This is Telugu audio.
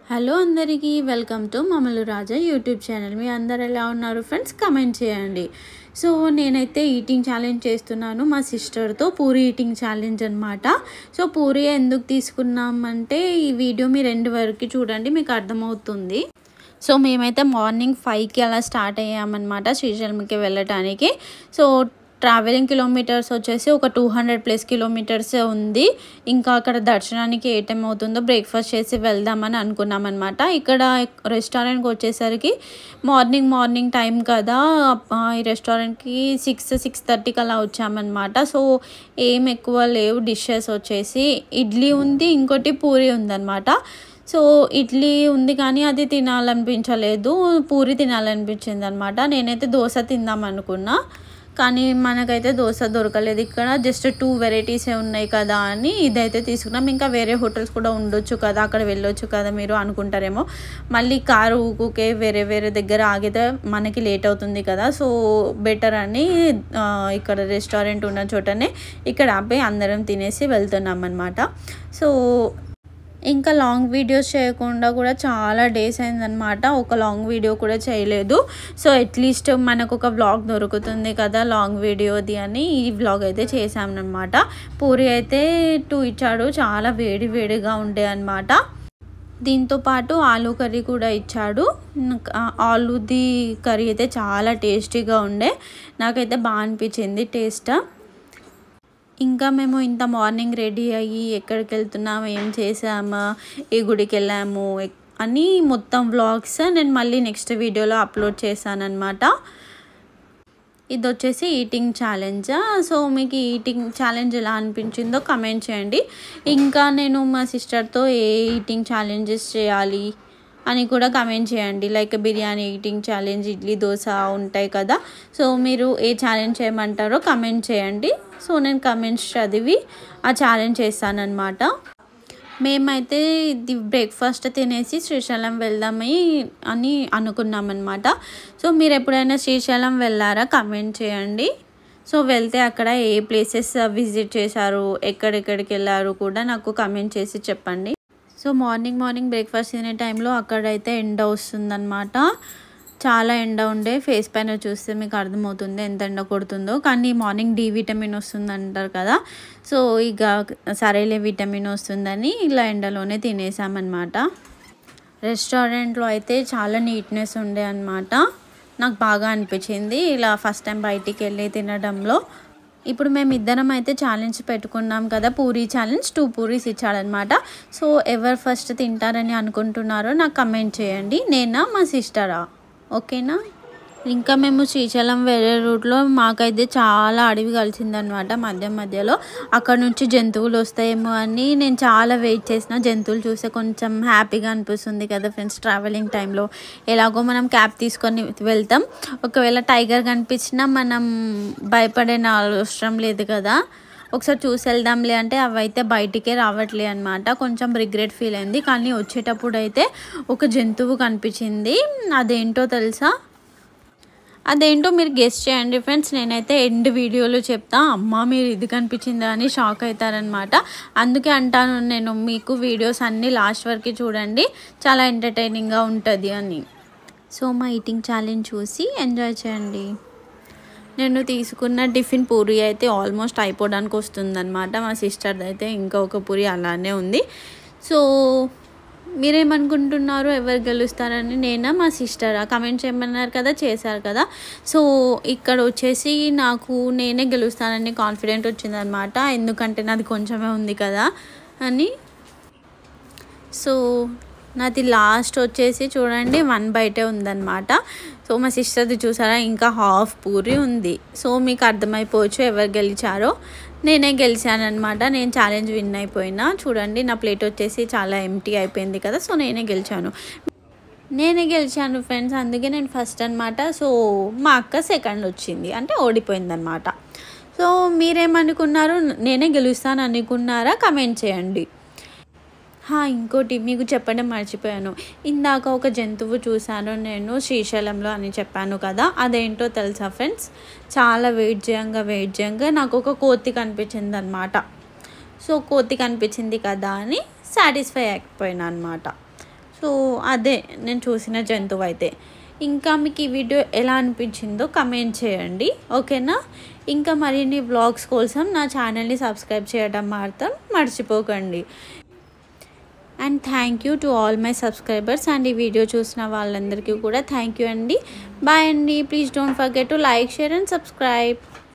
హలో అందరికీ వెల్కమ్ టు మమలు రాజా యూట్యూబ్ ఛానల్. మీ అందరు ఎలా ఉన్నారు ఫ్రెండ్స్? కమెంట్ చేయండి. సో నేనైతే ఈటింగ్ ఛాలెంజ్ చేస్తున్నాను మా సిస్టర్తో, పూరి ఈటింగ్ ఛాలెంజ్ అనమాట. సో పూరి ఎందుకు తీసుకున్నామంటే ఈ వీడియో మీరు ఎండ్ వరకు చూడండి, మీకు అర్థమవుతుంది. సో మేమైతే మార్నింగ్ 5కి అలా స్టార్ట్ అయ్యామన్నమాట శ్రీశైలంకి వెళ్ళటానికి. సో ట్రావెలింగ్ కిలోమీటర్స్ వచ్చేసి ఒక 200+ కిలోమీటర్స్ ఉంది. ఇంకా అక్కడ దర్శనానికి ఏ టైం అవుతుందో బ్రేక్ఫాస్ట్ చేసి వెళ్దామని అనుకున్నాం అనమాట. ఇక్కడ రెస్టారెంట్కి వచ్చేసరికి మార్నింగ్ టైం కదా, ఈ రెస్టారెంట్కి 6-6:30కి అలా వచ్చామన్నమాట. సో ఏం ఎక్కువ లేవు డిషెస్, వచ్చేసి ఇడ్లీ ఉంది, ఇంకోటి పూరి ఉందన్నమాట. సో ఇడ్లీ ఉంది కానీ అది తినాలనిపించలేదు, పూరి తినాలనిపించింది అనమాట. నేనైతే దోశ తిందాం అనుకున్నా కానీ మనకైతే దోశ దొరకలేదు. ఇక్కడ జస్ట్ 2 వెరైటీసే ఉన్నాయి కదా అని ఇదైతే తీసుకున్నాం. ఇంకా వేరే హోటల్స్ కూడా ఉండొచ్చు కదా, అక్కడ వెళ్ళొచ్చు కదా మీరు అనుకుంటారేమో. మళ్ళీ కారు ఊకుకే వేరే దగ్గర ఆగితే మనకి లేట్ అవుతుంది కదా. సో బెటర్ అని ఇక్కడ రెస్టారెంట్ ఉన్న చోటనే ఇక్కడ ఆపి అందరం తినేసి వెళ్తున్నాం అన్నమాట. సో ఇంకా లాంగ్ వీడియోస్ చేయకుండా కూడా చాలా డేస్ అయిందనమాట, ఒక లాంగ్ వీడియో కూడా చేయలేదు. సో అట్లీస్ట్ మనకు ఒక వ్లాగ్ దొరుకుతుంది కదా లాంగ్ వీడియోది అని ఈ వ్లాగ్ అయితే చేసామన్నమాట. పూరి అయితే 2 ఇచ్చాడు, చాలా వేడిగా ఉండే అనమాట. దీంతో పాటు ఆలూ కర్రీ కూడా ఇచ్చాడు. ఆలూది కర్రీ అయితే చాలా టేస్టీగా ఉండే, నాకైతే బాగా అనిపించింది టేస్ట్. ఇంకా మేము ఇంత మార్నింగ్ రెడీ అయ్యి ఎక్కడికి వెళ్తున్నాము, ఏం చేసాము, ఏ గుడికి వెళ్ళాము అని మొత్తం వ్లాగ్స్ నేను మళ్ళీ నెక్స్ట్ వీడియోలో అప్లోడ్ చేశానన్నమాట. ఇది వచ్చేసి ఈటింగ్ ఛాలెంజ్. సో మీకు ఈటింగ్ ఛాలెంజ్ ఎలా అనిపించిందో కమెంట్ చేయండి. ఇంకా నేను మా సిస్టర్తో ఏ ఈటింగ్ ఛాలెంజెస్ చేయాలి అని కూడా కమెంట్ చేయండి. Like biryani eating challenge, idli dosa ఉంటాయి కదా. సో మీరు ఏ ఛాలెంజ్ చేయమంటారో కమెంట్ చేయండి. సో నేను కమెంట్స్ చదివి ఆ ఛాలెంజ్ చేస్తానన్నమాట. మేమైతే ఇది బ్రేక్ఫాస్ట్ తినేసి శ్రీశైలం వెళ్దామని అనుకున్నామన్నమాట. సో మీరు ఎప్పుడైనా శ్రీశైలం వెళ్ళారా కమెంట్ చేయండి. సో వెళ్తే అక్కడ ఏ ప్లేసెస్ విజిట్ చేశారు, ఎక్కడెక్కడికి వెళ్ళారు కూడా నాకు కమెంట్ చేసి చెప్పండి. సో మార్నింగ్ బ్రేక్ఫాస్ట్ తినే టైంలో అక్కడైతే ఎండ వస్తుందన్నమాట, చాలా ఎండ ఉండే. ఫేస్ పైన చూస్తే మీకు అర్థమవుతుంది ఎంత ఎండ కొడుతుందో. కానీ మార్నింగ్ డి విటమిన్ వస్తుంది అంటారు కదా, సో ఇక సరేలే విటమిన్ వస్తుందని ఇలా ఎండలోనే తినేసామన్నమాట. రెస్టారెంట్లో అయితే చాలా నీట్నెస్ ఉండే అనమాట, నాకు బాగా అనిపించింది ఇలా ఫస్ట్ టైం బయటికి వెళ్ళి తినడంలో. ఇప్పుడు మేము ఇద్దరం అయితే ఛాలెంజ్ పెట్టుకున్నాం కదా, పూరి ఛాలెంజ్. 2 పూరీస్ ఇచ్చాడనమాట. సో ఎవరు ఫస్ట్ తింటారని అనుకుంటున్నారో నాకు కమెంట్ చేయండి, నేనా మా సిస్టరా, ఓకేనా? ఇంకా మేము శ్రీశైలం వేరే రూట్లో మాకైతే చాలా అడవి కలిసిందనమాట మధ్యలో. అక్కడ నుంచి జంతువులు వస్తాయేమో అని నేను చాలా వెయిట్ చేసిన. జంతువులు చూస్తే కొంచెం హ్యాపీగా అనిపిస్తుంది కదా ఫ్రెండ్స్ ట్రావెలింగ్ టైంలో. ఎలాగో మనం క్యాబ్ తీసుకొని వెళ్తాం, ఒకవేళ టైగర్ కనిపించినా మనం భయపడే అవసరం లేదు కదా. ఒకసారి చూసి వెళ్దాంలే అంటే అవైతే బయటికే రావట్లే అనమాట. కొంచెం రిగ్రెట్ ఫీల్ అయింది. కానీ వచ్చేటప్పుడు అయితే ఒక జంతువు కనిపించింది, అదేంటో మీరు గెస్ చేయండి ఫ్రెండ్స్. నేనైతే ఎండ్ వీడియోలో చెప్తా, అమ్మ మీరు ఇది కనిపించిందా అని షాక్ అవుతారనమాట. అందుకే అంటాను నేను మీకు వీడియోస్ అన్నీ లాస్ట్ వరకు చూడండి, చాలా ఎంటర్టైనింగ్గా ఉంటుంది అని. సో మా ఈటింగ్ ఛాలెంజ్ చూసి ఎంజాయ్ చేయండి. నేను తీసుకున్న టిఫిన్ పూరి అయితే ఆల్మోస్ట్ అయిపోవడానికి వస్తుందన్నమాట. మా సిస్టర్ది అయితే ఇంకా ఒక పూరి అలానే ఉంది. సో మీరేమనుకుంటున్నారు, ఎవరు గెలుస్తారని? నేనా మా సిస్టరా? కమెంట్ చేయమన్నారు కదా, చేశారు కదా. సో ఇక్కడ వచ్చేసి నాకు నేనే గెలుస్తానని కాన్ఫిడెంట్ వచ్చిందనమాట, ఎందుకంటే నాది కొంచెమే ఉంది కదా అని. సో నాది లాస్ట్ వచ్చేసి చూడండి 1 బైటే ఉందన్నమాట. సో మా సిస్టర్ది చూసారా, ఇంకా హాఫ్ పూరి ఉంది. సో మీకు అర్థమైపోవచ్చు ఎవరు గెలిచారో. నేనే గెలిచానమాట, నేను ఛాలెంజ్ విన్ అయిపోయినా. చూడండి నా ప్లేట్ వచ్చేసి చాలా ఎంటీ అయిపోయింది కదా. సో నేనే గెలిచాను ఫ్రెండ్స్, అందుకే నేను ఫస్ట్ అనమాట. సో మా అక్క సెకండ్ వచ్చింది, అంటే ఓడిపోయిందనమాట. సో మీరేమనుకున్నారు, నేనే గెలుస్తాను అనుకున్నారా? కమెంట్ చేయండి. ఇంకోటి మీకు చెప్పడం మర్చిపోయాను, ఇందాక ఒక జంతువు చూశాను నేను శ్రీశైలంలో అని చెప్పాను కదా, అదేంటో తెలుసా ఫ్రెండ్స్? చాలా వెయిట్ చేయంగా నాకు ఒక కోతి కనిపించింది అనమాట. సో కోతి కనిపించింది కదా అని సాటిస్ఫై అయిపోయినా అనమాట. సో అదే నేను చూసిన జంతువు అయితే. ఇంకా మీకు ఈ వీడియో ఎలా అనిపించిందో కమెంట్ చేయండి, ఓకేనా. ఇంకా మరిన్ని వ్లాగ్స్ కోసం నా ఛానల్ని సబ్స్క్రైబ్ చేయడం మాత్రం మర్చిపోకండి. And thank you to all my subscribers. And ఈ వీడియో చూసిన వాళ్ళందరికీ కూడా థ్యాంక్ యూ అండి. బాయ్ అండి. Please don't forget to like, share and subscribe.